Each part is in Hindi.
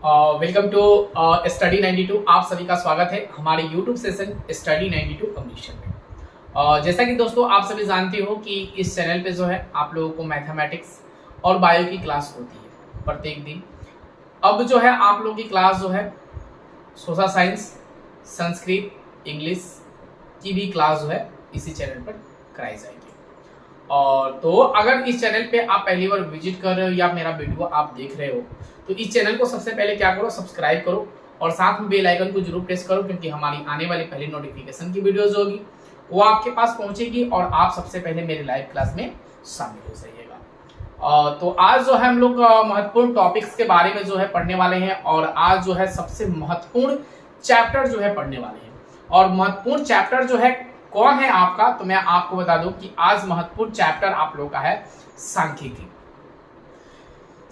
Welcome to study 92। आप सभी का स्वागत है हमारे यूट्यूब सेशन स्टडी 92 कम्युनिकेशन में। जैसा कि दोस्तों आप सभी जानते हो कि इस चैनल पे जो है आप लोगों को मैथमेटिक्स और बायो की क्लास होती है प्रत्येक दिन। अब जो है आप लोगों की क्लास जो है सोशल साइंस, संस्कृत, इंग्लिश की भी क्लास जो है इसी चैनल पर कराई जाएगी। और तो अगर इस चैनल पे आप पहली बार विजिट कर रहे हो या मेरा वीडियो आप देख रहे हो तो इस चैनल को सबसे पहले क्या करो, सब्सक्राइब करो और साथ में बेल आइकन को जरूर प्रेस करो, क्योंकि हमारी आने वाली पहली नोटिफिकेशन की वीडियोस होगी वो आपके पास पहुंचेगी और आप सबसे पहले मेरे लाइव क्लास में शामिल हो जाइएगा। तो आज जो है हम लोग महत्वपूर्ण टॉपिक्स के बारे में जो है पढ़ने वाले हैं और आज जो है सबसे महत्वपूर्ण चैप्टर जो है पढ़ने वाले हैं। और महत्वपूर्ण चैप्टर जो है कौन है आपका, तो मैं आपको बता दूं कि आज महत्वपूर्ण चैप्टर आप लोगों का है सांख्यिकी।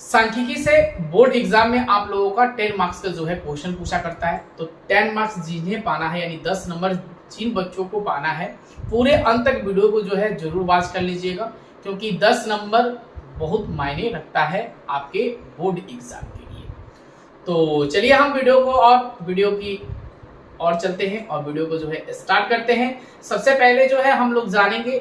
सांख्यिकी से बोर्ड एग्जाम में आप लोगों का 10 मार्क्स का जो है क्वेश्चन पूछा करता है। तो 10 मार्क्स जिन्हें पाना है, यानी 10 नंबर जिन बच्चों को पाना है, पूरे अंत तक वीडियो को जो है जरूर वॉच कर लीजिएगा, क्योंकि 10 नंबर बहुत मायने रखता है आपके बोर्ड एग्जाम के लिए। तो चलिए हम वीडियो की और चलते हैं और वीडियो को जो है स्टार्ट करते हैं। सबसे पहले जो है हम लोग जानेंगे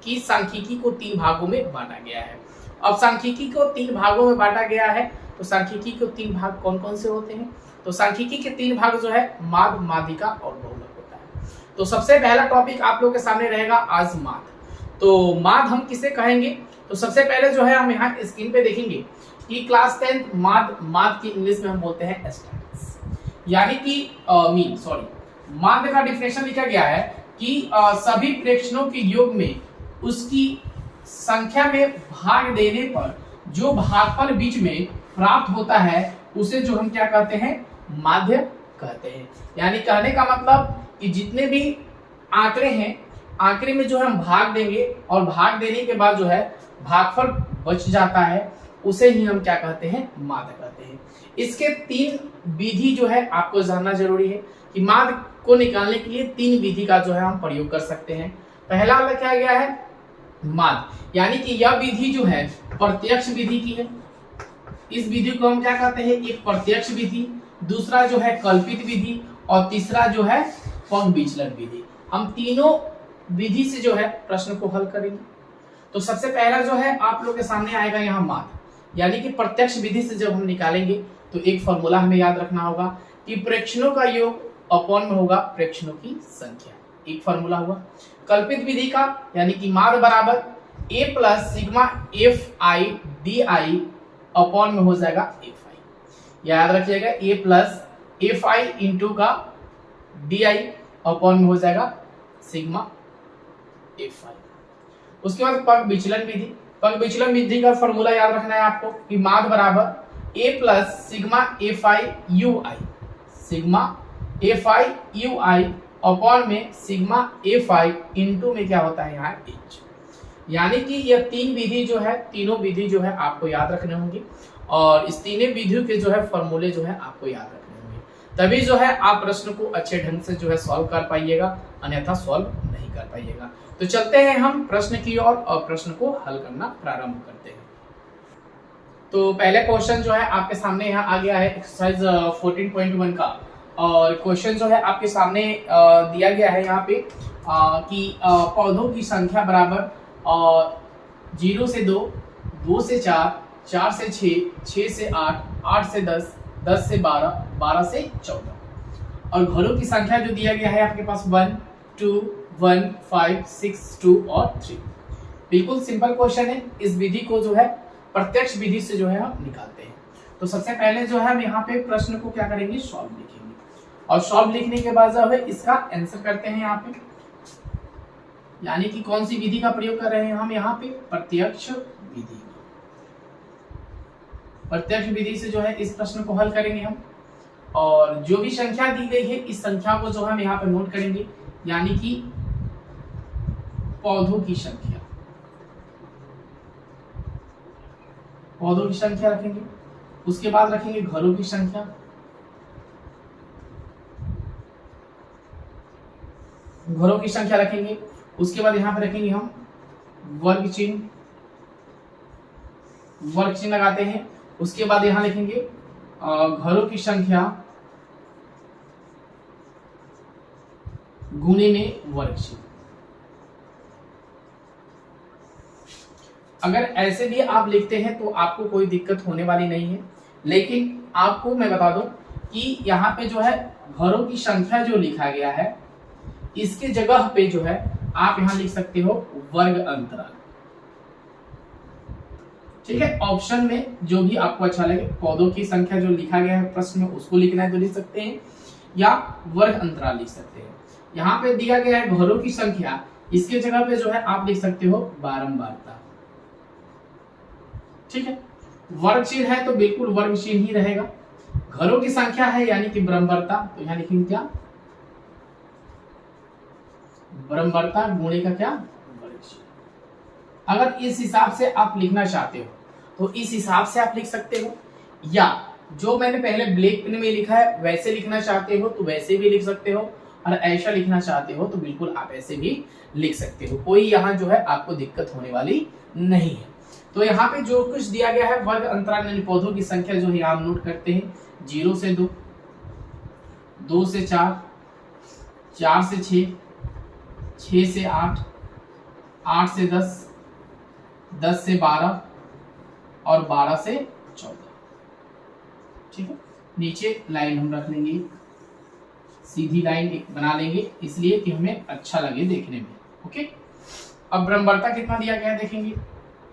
कि सांख्यिकी को 3 भागों में बांटा गया है। अब सांख्यिकी को 3 भागों में बांटा गया है, तो सांख्यिकी को 3 भाग कौन कौन से होते हैं? तो सांख्यिकी के 3 भाग जो है माध्य, माध्यिका और बहुलक होता है। तो सबसे पहला टॉपिक आप लोग के सामने रहेगा आज माध्य। तो माध्य हम किसे कहेंगे? तो सबसे पहले जो है हम यहाँ स्क्रीन पे देखेंगे कि क्लास 10 माध्य की इंग्लिश में हम बोलते हैं स्टैटिस्टिक्स, यानी कि माध्य का डिफिनेशन लिखा गया है कि सभी प्रेक्षणों के योग में उसकी संख्या में भाग देने पर जो भागफल बीच में प्राप्त होता है उसे जो हम क्या कहते हैं, माध्य कहते हैं। यानी कहने का मतलब कि जितने भी आंकड़े हैं, आंकड़े में जो हम भाग देंगे और भाग देने के बाद जो है भागफल बच जाता है, उसे ही हम क्या कहते हैं, माध्य कहते हैं। इसके 3 विधि जो है आपको जानना जरूरी है कि माध्य को निकालने के लिए 3 विधि का जो है हम प्रयोग कर सकते हैं। पहला वाला क्या गया है, माध्य, यानी कि यह विधि जो है प्रत्यक्ष विधि की है। इस विधि को हम क्या कहते हैं, एक प्रत्यक्ष विधि, दूसरा जो है कल्पित विधि और तीसरा जो है पग विचलन विधि। हम तीनों विधि से जो है प्रश्न को हल करेंगे। तो सबसे पहला जो है आप लोग के सामने आएगा यहाँ माध्य, यानी कि प्रत्यक्ष विधि से जब हम निकालेंगे तो एक फॉर्मूला हमें याद रखना होगा कि प्रेक्षणों का योग अपॉन में होगा प्रेक्षणों की संख्या, एक फॉर्मूला हुआ। कल्पित विधि का यानी कि माध्य बराबर a plus sigma F I D I upon में हो जाएगा एफ आई। याद रखिएगा a plus F I into का डी आई अपॉन में हो जाएगा सिग्मा एफ आई। उसके बाद पग विचलन विधि। पग विचलन विधि का फॉर्मूला याद रखना है आपको कि माध्य बराबर a plus sigma F I you I, sigma F I you I upon में सिग्मा एफ आई इंटू में क्या होता है यहाँ एच। यानी कि यह 3 विधि जो है, तीनों विधि जो है आपको याद रखने होंगी और इस तीनों विधियों के जो है फॉर्मूले जो है आपको याद रखने होंगे, तभी जो है आप प्रश्न को अच्छे ढंग से जो है सॉल्व कर पाइएगा, अन्यथा सॉल्व नहीं कर पाइएगा। तो चलते हैं हम प्रश्न की ओर और प्रश्न को हल करना प्रारंभ करते हैं। तो पहले क्वेश्चन जो है आपके सामने यहाँ आ गया है एक्सरसाइज 14.1 का, और क्वेश्चन जो है आपके सामने दिया गया है यहाँ पे कि पौधों की संख्या बराबर 0 से 2, 2 से 4, 4 से 6, 6 से 8, 8 से 10, 10 से 12, 12 से 14, और घरों की संख्या जो दिया गया है आपके पास 1, 2, 1, 5, 6, 2 और 3। बिल्कुल सिंपल क्वेश्चन है। इस विधि को जो है प्रत्यक्ष विधि से जो है हम निकालते हैं। तो सबसे पहले जो है हम यहाँ पे प्रश्न को क्या करेंगे, सॉल्व लिखेंगे, और सॉल्व लिखने के बाद जो है इसका आंसर करते हैं यहाँ पे। यानी कि कौन सी विधि का प्रयोग कर रहे हैं हम यहाँ पे, प्रत्यक्ष विधि। प्रत्यक्ष विधि से जो है इस प्रश्न को हल करेंगे हम, और जो भी संख्या दी गई है इस संख्या को जो हम यहाँ पे नोट करेंगे, यानी कि पौधों की संख्या, पौधों की संख्या रखेंगे। उसके बाद रखेंगे घरों की संख्या, घरों की संख्या रखेंगे। उसके बाद यहाँ पे रखेंगे हम वर्ग चिन्ह, वर्ग चिन्ह लगाते हैं। उसके बाद यहाँ लिखेंगे घरों की संख्या गुणे में वर्गशीट। अगर ऐसे भी आप लिखते हैं तो आपको कोई दिक्कत होने वाली नहीं है, लेकिन आपको मैं बता दूं कि यहाँ पे जो है घरों की संख्या जो लिखा गया है इसके जगह पे जो है आप यहाँ लिख सकते हो वर्ग अंतराल। ठीक है, ऑप्शन में जो भी आपको अच्छा लगे, पौधों की संख्या जो लिखा गया है प्रश्न में उसको लिखना है तो लिख सकते हैं, या वर्ग अंतराल लिख सकते हैं। यहाँ पे दिया गया है घरों की संख्या, इसके जगह पे जो है आप लिख सकते हो बारंबारता। ठीक है, वर्ग चिन्ह है तो बिल्कुल वर्ग चिन्ह ही रहेगा। घरों की संख्या है यानी कि बारंबारता, तो यहाँ लिखेंगे क्या, बारंबारता गुणे का क्या, वर्ग चिन्ह। अगर इस हिसाब से आप लिखना चाहते हो तो इस हिसाब से आप लिख सकते हो, या जो मैंने पहले ब्लैक पेन में लिखा है वैसे लिखना चाहते हो तो वैसे भी लिख सकते हो, और ऐसा लिखना चाहते हो तो बिल्कुल आप ऐसे भी लिख सकते हो। कोई यहाँ जो है आपको दिक्कत होने वाली नहीं है। तो यहाँ पे जो कुछ दिया गया है वर्ग अंतराल यानी पौधों की संख्या जो है आप नोट करते हैं, 0 से 2, 2 से 4, 4 से 6, 6 से 8, 8 से 10, 10 से 12 और 12 से 14। ठीक है, नीचे लाइन हम रख लेंगे, सीधी लाइन एक बना लेंगे इसलिए कि हमें अच्छा लगे देखने में। ओके, अब बारंबारता कितना दिया गया है देखेंगे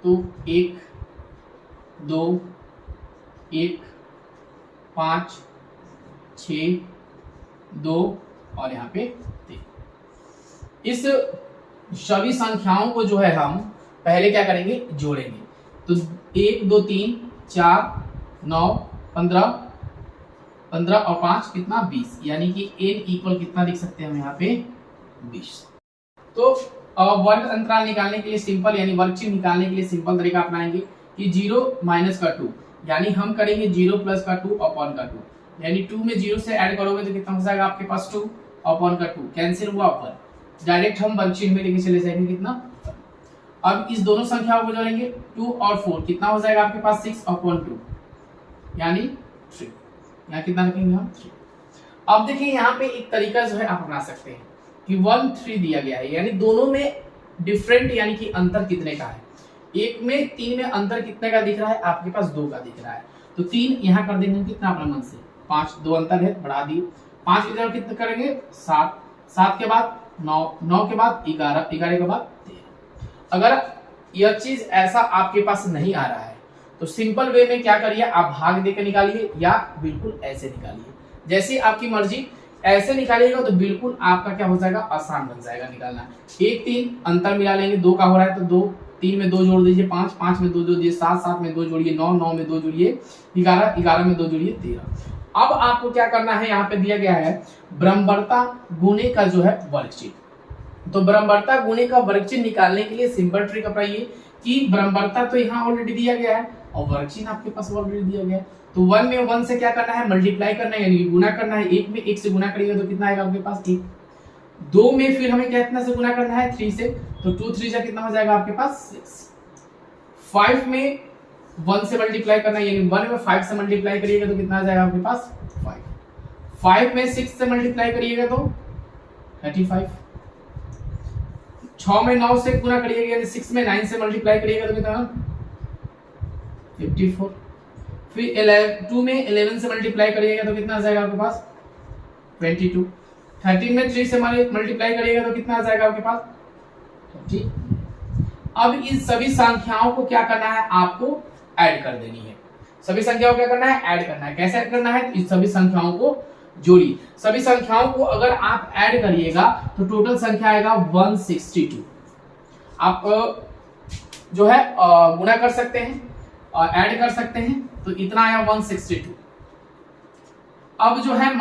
तो 1, 2, 1, 5, 6, 2 और यहाँ पे 3। इस सभी संख्याओं को जो है हम पहले क्या करेंगे, जोड़ेंगे। तो 1, 2, 3, 4, 9, 15, 15 और 5 कितना 20, यानी कि n इक्वल कितना लिख सकते हैं हम यहाँ पे 20। तो वर्ग अंतराल निकालने के लिए सिंपल यानी वर्ग चिन्ह निकालने के लिए सिंपल तरीका अपनाएंगे कि 0 माइनस का 2, यानी हम करेंगे 0 प्लस का 2 अपॉन का 2, यानी 2 में 0 से ऐड करोगे तो कितना हो जाएगा आपके पास 2 अपॉन का 2, कैंसिल हुआ ऊपर, डायरेक्ट हम वर्ग चिन्ह में लेके चले जाएंगे कितना। अब इस दोनों संख्याओं को जोड़ेंगे 2 और 4 कितना हो जाएगा आपके पास 6 अपॉन 2 यानी 3, यहाँ कितना रखेंगे हम 3। अब देखिए यहाँ पे एक तरीका जो है आप अपना सकते हैं कि 1, 3 दिया गया है, यानी दोनों में डिफरेंट यानी कि अंतर कितने का है। एक में 3 में अंतर कितने का दिख रहा है, आपके पास 2 का दिख रहा है, तो 3 यहाँ कर देंगे कितना अपना मन से 5, 2 अंतर है बढ़ा दिए, 5 की जगह कितना करेंगे 7, 7 के बाद 9, 9 के बाद 11, 11 के बाद 13। अगर यह चीज ऐसा आपके पास नहीं आ रहा है तो सिंपल वे में क्या करिए, आप भाग देकर निकालिए या बिल्कुल ऐसे निकालिए, जैसी आपकी मर्जी। ऐसे निकालिएगा तो बिल्कुल आपका क्या हो जाएगा, आसान बन जाएगा निकालना। 1, 3 अंतर मिला लेंगे, 2 का हो रहा है तो 2, 3 में 2 जोड़ दीजिए 5, 5 में 2 जोड़ दीजिए 7, 7 में 2 जोड़िए 9, 9 में 2 जोड़िए 11, 11 में 2 जोड़िए 13। अब आपको क्या करना है, यहाँ पे दिया गया है बारंबारता गुणे का जो है वर्ग चिन्ह। तो बारंबारता गुणे का वर्ग चिन्ह निकालने के लिए सिंपल ट्रिक अपनाइए कि बारंबारता तो यहाँ ऑलरेडी दिया गया है और वर्ग चिन्ह आपके पास ऑलरेडी दिया गया है, तो 1 में 1 से क्या करना है, मल्टीप्लाई करना है यानी कि गुना करना है। 1 में 1 से गुना करेंगे तो कितना आएगा आपके पास 1। 2 में फिर हमें कितना से गुना करना है 3 से, तो 2 3 से कितना हो जाएगा आपके पास 6। 5 में 1 से मल्टीप्लाई करना है यानी 1 में 5 से मल्टीप्लाई करिएगा तो कितना आ जाएगा आपके पास 5। 5 में 6 से मल्टीप्लाई करिएगा तो 35। 6 में 9 से गुना करिएगा यानी 6 में 9 से मल्टीप्लाई करिएगा तो कितना 54। फिर 2 में 11 से मल्टीप्लाई करिएगा तो कितना आ जाएगा आपके पास 22। 13 में 3 से मल्टीप्लाई करिएगा तो कितना आ जाएगा आपके पास 30। अब इन सभी संख्याओं को क्या करना है, आपको ऐड कर देनी है। सभी संख्याओं को क्या करना है, ऐड करना है। कैसे ऐड करना है, इन सभी संख्याओं को जोड़िए। सभी संख्याओं को अगर आप ऐड करिएगा तो टोटल संख्या आएगा 162। आप जो है गुणा कर सकते हैं और ऐड कर सकते हैं, तो इतना आया 162। अब जो है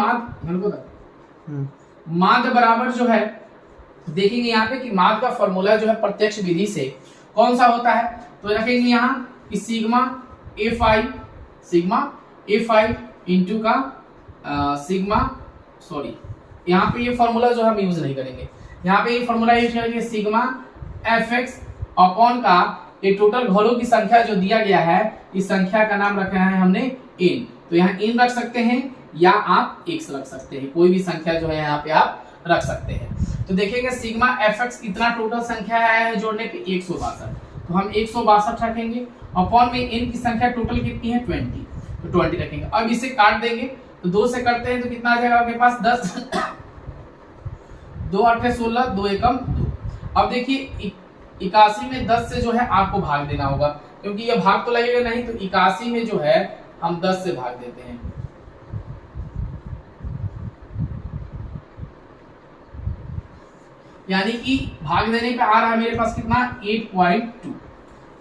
माध्य बराबर जो है देखेंगे यहाँ पे कि माध्य का फॉर्मूला जो है प्रत्यक्ष विधि से कौन सा होता है, तो रखेंगे यहाँ कि सिग्मा ए फाई इंटू का यहाँ पे ये फॉर्मूला जो हम यूज नहीं करेंगे, यहाँ पे ये फॉर्मूला यूज करेंगे सिग्मा एफ एक्स अपॉन का ये टोटल घरों की संख्या जो दिया गया है, इस संख्या का नाम रखा है हमने n, तो तो यहाँ इन रख सकते हैं या आप x रख सकते हैं, कोई भी संख्या जो है यहाँ पे आप रख सकते हैं। तो देखेंगे सिग्मा fx कितना टोटल संख्या आया है जोड़ने पे 162, तो हम 162 रखेंगे। अपॉन में n की संख्या टोटल कितनी है 20, तो 20 रखेंगे। अब इसे काट देंगे, तो 2 से करते हैं तो कितना आ जाएगा आपके पास 10, 2 8 16, 2 एकम 2। अब देखिए 81 में 10 से जो है आपको भाग देना होगा, क्योंकि ये भाग तो लगेगा नहीं, तो 81 में जो है हम 10 से भाग देते हैं। यानी कि भाग देने पे आ रहा है मेरे पास कितना 8.2।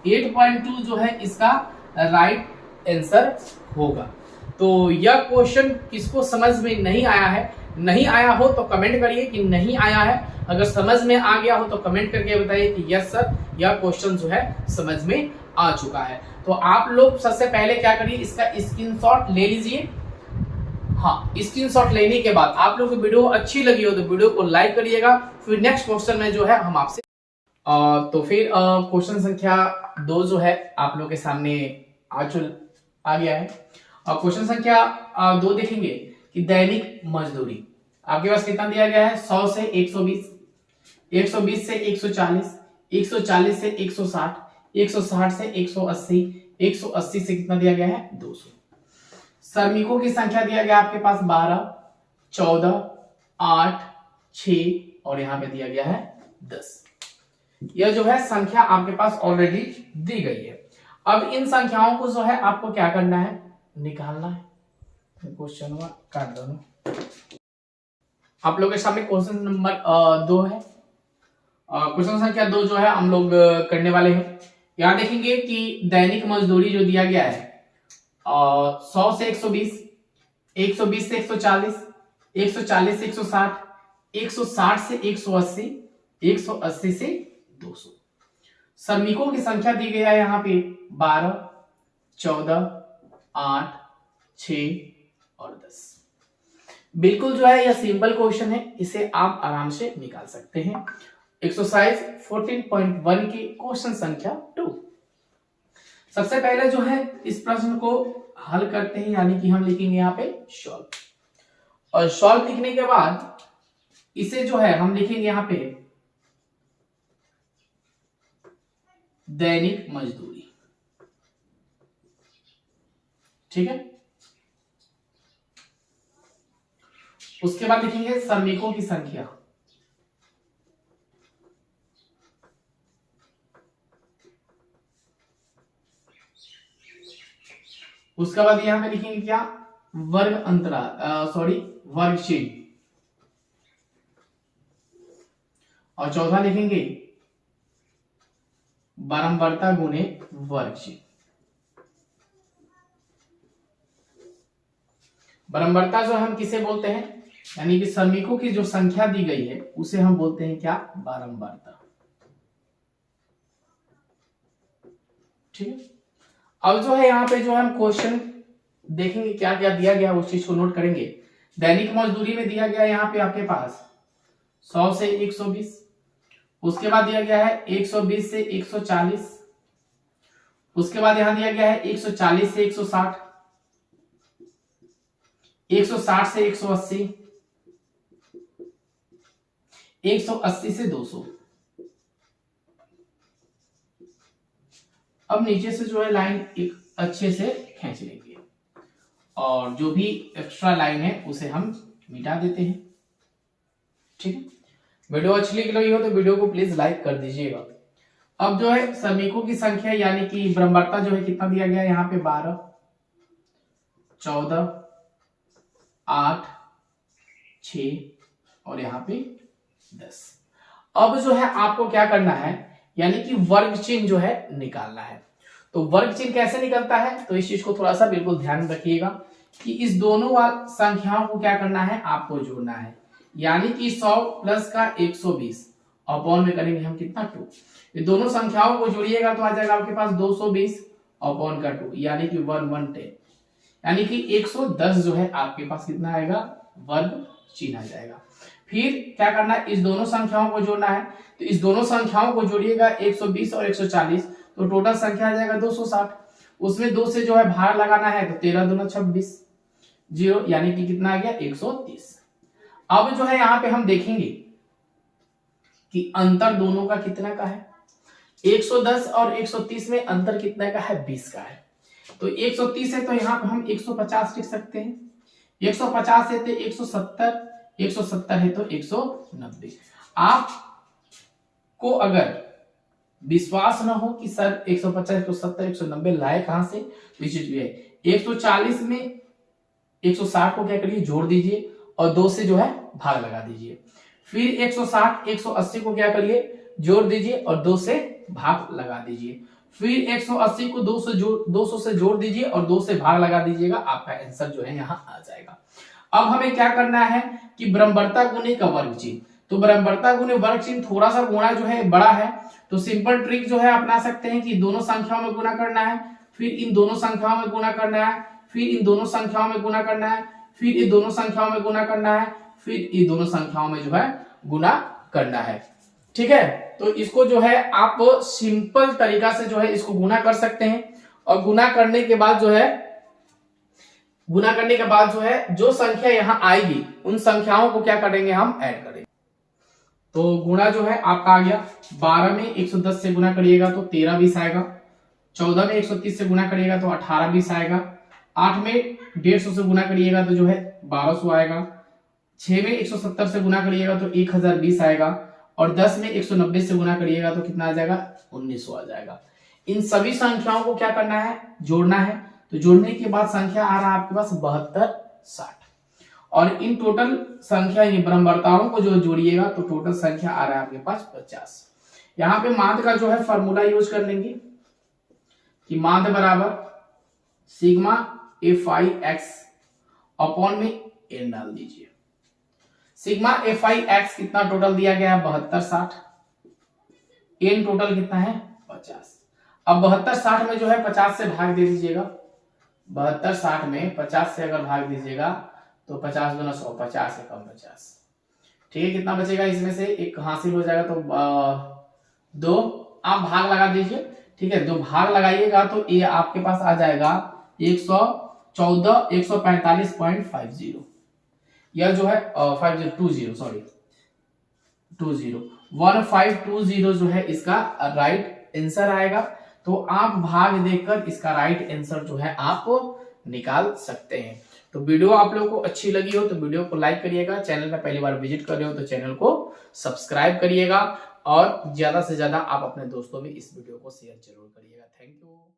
8.2 जो है इसका राइट आंसर होगा। तो यह क्वेश्चन किसको समझ में नहीं आया है, नहीं आया हो तो कमेंट करिए कि नहीं आया है, अगर समझ में आ गया हो तो कमेंट करके बताइए कि यस सर यह क्वेश्चन जो है समझ में आ चुका है। तो आप लोग सबसे पहले क्या करिए, इसका स्क्रीनशॉट ले लीजिए। हाँ, स्क्रीनशॉट लेने के बाद आप लोग को वीडियो अच्छी लगी हो तो वीडियो को लाइक करिएगा। फिर नेक्स्ट क्वेश्चन में जो है हम आपसे तो फिर क्वेश्चन संख्या 2 जो है आप लोग के सामने आ गया है। क्वेश्चन संख्या 2 देखेंगे कि दैनिक मजदूरी आपके पास कितना दिया गया है, 100 से 120, 120 से 140, 140 से 160, 160 से 180, 180 से कितना दिया गया है 200। श्रमिकों की संख्या दिया गया आपके पास 12, 14, 8, 6 और यहाँ पे दिया गया है 10। यह जो है संख्या आपके पास ऑलरेडी दी गई है। अब इन संख्याओं को जो है आपको क्या करना है, निकालना है। क्वेश्चन काट दो। आप लोगों के सामने क्वेश्चन नंबर 2 है। क्वेश्चन संख्या 2 जो है हम लोग करने वाले हैं। यहाँ देखेंगे कि दैनिक मजदूरी जो दिया गया है 100 से 120, 120 से 140, 140 से 160, 160 से 180, 180 से 200। श्रमिकों की संख्या दी गई है यहाँ पे 12, 14, 8, 6 और 10। बिल्कुल जो है यह सिंपल क्वेश्चन है, इसे आप आराम से निकाल सकते हैं। एक्सरसाइज 14.1 की क्वेश्चन संख्या 2। सबसे पहले जो है इस प्रश्न को हल करते हैं, यानी कि हम लिखेंगे यहाँ पे सॉल्व, और सॉल्व लिखने के बाद इसे जो है हम लिखेंगे यहाँ पे दैनिक मजदूरी। ठीक है, उसके बाद लिखेंगे श्रमिकों की संख्या, उसके बाद यहां पे लिखेंगे क्या, वर्ग अंतराल वर्ग चिन्ह, और चौथा लिखेंगे बारंबारता गुणे वर्ग चिन्ह। बारंबारता जो हम किसे बोलते हैं, यानी कि श्रमिकों की जो संख्या दी गई है उसे हम बोलते हैं क्या, बारंबारता। ठीक है, अब जो है यहाँ पे जो हम क्वेश्चन देखेंगे क्या क्या दिया गया उस चीज को नोट करेंगे। दैनिक मजदूरी में दिया गया यहाँ पे आपके पास 100 से 120, उसके बाद दिया गया है 120 से 140, उसके बाद यहां दिया गया है 140 से 160, 160 से 180, 180 से 200। अब नीचे से जो है लाइन एक अच्छे से खींच लेंगे, और जो भी एक्स्ट्रा लाइन है उसे हम मिटा देते हैं। ठीक है, वीडियो अच्छी लगी हो तो वीडियो को प्लीज लाइक कर दीजिएगा। अब जो है श्रमिकों की संख्या यानी कि बारंबारता जो है कितना दिया गया है यहाँ पे 12, 14, 8, 6 और यहाँ पे 10। अब जो है आपको क्या करना है, यानी कि वर्ग चिन्ह जो है निकालना है। तो वर्ग चिन्ह कैसे निकलता है, तो इस चीज को थोड़ा सा बिल्कुल ध्यान रखिएगा कि इस दोनों संख्याओं को क्या करना है, आपको जोड़ना है। यानी कि 100 प्लस का 120 अपॉन में करेंगे हम कितना 2। ये दोनों संख्याओं को जोड़िएगा तो आ जाएगा आपके पास 220 अपॉन का 2, यानी कि 110, यानी कि 110 जो है आपके पास कितना आएगा, वर्ग चिन्ह आ जाएगा। फिर क्या करना है, इस दोनों संख्याओं को जोड़ना है। तो इस दोनों संख्याओं को जोड़िएगा 120 और 140, तो टोटल संख्या आ जाएगा 260। उसमें 2 से जो है भाग लगाना है, तो 13 दूना 26, 0 यानी कि कितना आ गया 130। अब जो है यहाँ पे हम देखेंगे कि अंतर दोनों का कितना का है। 110 और 130 में अंतर कितना का है 20 का है। तो 130 है तो यहाँ पे हम 150 लिख सकते हैं, 150 है तो 170, 170 है तो 190। आपको अगर विश्वास ना हो कि सर 150, 170, 190 लाए कहां से, तो चीज भी है 140 में 160 को क्या करिए जोड़ दीजिए और 2 से जो है भाग लगा दीजिए। फिर 160 180 को क्या करिए जोड़ दीजिए और 2 से भाग लगा दीजिए। फिर 180 को 200 से जोड़ दीजिए और 2 से भाग लगा दीजिएगा, आपका आंसर जो है यहाँ आ जाएगा। अब हमें क्या करना है कि बराबरता गुणे का वर्ग चिन्ह, तो बराबरता गुणे वर्ग चिन्ह थोड़ा सा गुणा जो है बड़ा है, तो सिंपल ट्रिक जो है अपना सकते हैं कि दोनों संख्याओं में गुणा करना है, फिर इन दोनों संख्याओं में गुणा करना है, फिर इन दोनों संख्याओं में गुणा करना है, फिर इन दोनों संख्याओं में गुणा करना है, फिर इन दोनों संख्याओं में जो है गुणा करना है। ठीक है, तो इसको जो है आप सिंपल तरीका से जो है इसको गुणा कर सकते हैं और गुणा करने के बाद जो है जो संख्या यहाँ आएगी उन संख्याओं को क्या करेंगे हम ऐड करेंगे। तो गुणा जो है आपका आ गया 12 में 110 से गुणा करिएगा तो 13 20 आएगा, 14 में 130 से गुणा करिएगा तो 18 20 आएगा, 8 में 150 से गुणा करिएगा तो जो है 1200 आएगा, 6 में 170 से गुणा करिएगा तो 1020 आएगा और 10 में 190 से गुणा करिएगा तो कितना आ जाएगा 1900 आ जाएगा। इन सभी संख्याओं को क्या करना है जोड़ना है, तो जोड़ने के बाद संख्या आ रहा है आपके पास 72 60 और इन टोटल संख्या बराबरताओं को जो जोड़िएगा तो टोटल संख्या आ रहा है आपके पास 50। यहाँ पे माध्य का जो है फॉर्मूला यूज कर लेंगे कि माध्य बराबर सिग्मा f(x) अपॉन में n डाल दीजिए। सिग्मा f(x) कितना टोटल दिया गया है 72 60, n टोटल कितना है 50। अब 72 60 में जो है 50 से भाग दे दीजिएगा, 72 60 में 50 से अगर भाग दीजिएगा तो 50 दूना 100, 50 से कम 50। ठीक है, कितना बचेगा इसमें से एक हासिल हो जाएगा तो 2 आप भाग लगा दीजिए। ठीक है, 2 भाग लगाइएगा तो ये आपके पास आ जाएगा 145.50। यह जो है 1520 जो है इसका राइट आंसर आएगा। तो आप भाग देकर इसका राइट आंसर जो है आप निकाल सकते हैं। तो वीडियो आप लोगों को अच्छी लगी हो तो वीडियो को लाइक करिएगा, चैनल पे पहली बार विजिट कर रहे हो तो चैनल को सब्सक्राइब करिएगा और ज्यादा से ज्यादा आप अपने दोस्तों में इस वीडियो को शेयर जरूर करिएगा। Thank you.